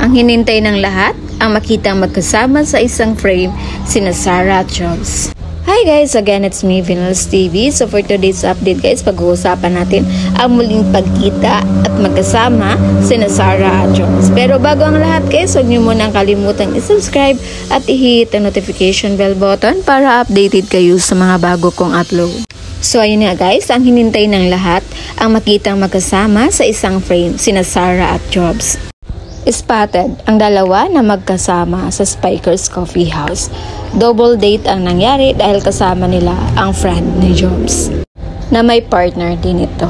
Ang hinintay ng lahat, ang makitang magkasama sa isang frame sina Sarah at Jobs. Hi guys! Again, it's me, Vinals TV. So for today's update guys, pag-uusapan natin ang muling pagkita at magkasama sina Sarah at Jobs. Pero bago ang lahat guys, huwag niyo munang kalimutang i-subscribe at i-hit ang notification bell button para updated kayo sa mga bago kong upload. So ayun nga guys, ang hinintay ng lahat, ang makitang magkasama sa isang frame sina Sarah at Jobs. Spotted ang dalawa na magkasama sa Spikers Coffee House. Double date ang nangyari dahil kasama nila ang friend ni Jobs na may partner din ito.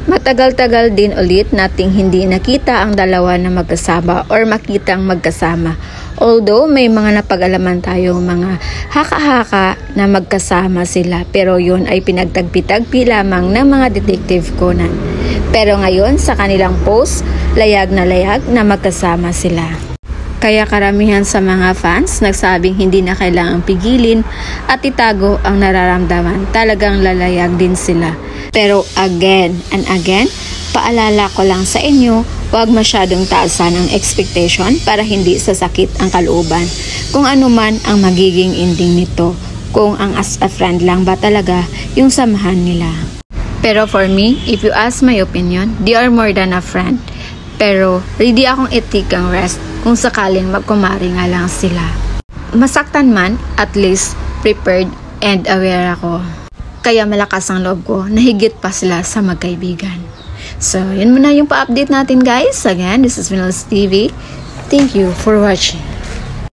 Matagal-tagal din ulit nating hindi nakita ang dalawa na magkasama or makitang magkasama. Although may mga napag-alaman tayong mga haka-haka na magkasama sila, pero yun ay pinagtagpi-tagpi lamang ng mga Detective Conan. Pero ngayon sa kanilang post, layag na magkasama sila. Kaya karamihan sa mga fans nagsabing hindi na kailangang pigilin at itago ang nararamdaman. Talagang lalayag din sila. Pero again and again, paalala ko lang sa inyo, huwag masyadong taasan ang expectation para hindi sasakit ang kalooban. Kung ano man ang magiging ending nito, kung ang as a friend lang ba talaga yung samahan nila. Pero for me, if you ask my opinion, they are more than a friend. Pero ready akong i-take ang rest kung sakaling magkumari nga lang sila. Masaktan man, at least prepared and aware ako. Kaya malakas ang loob ko na higit pa sila sa magkaibigan. So, yun muna yung pa-update natin guys. Again, this is Vinals TV. Thank you for watching.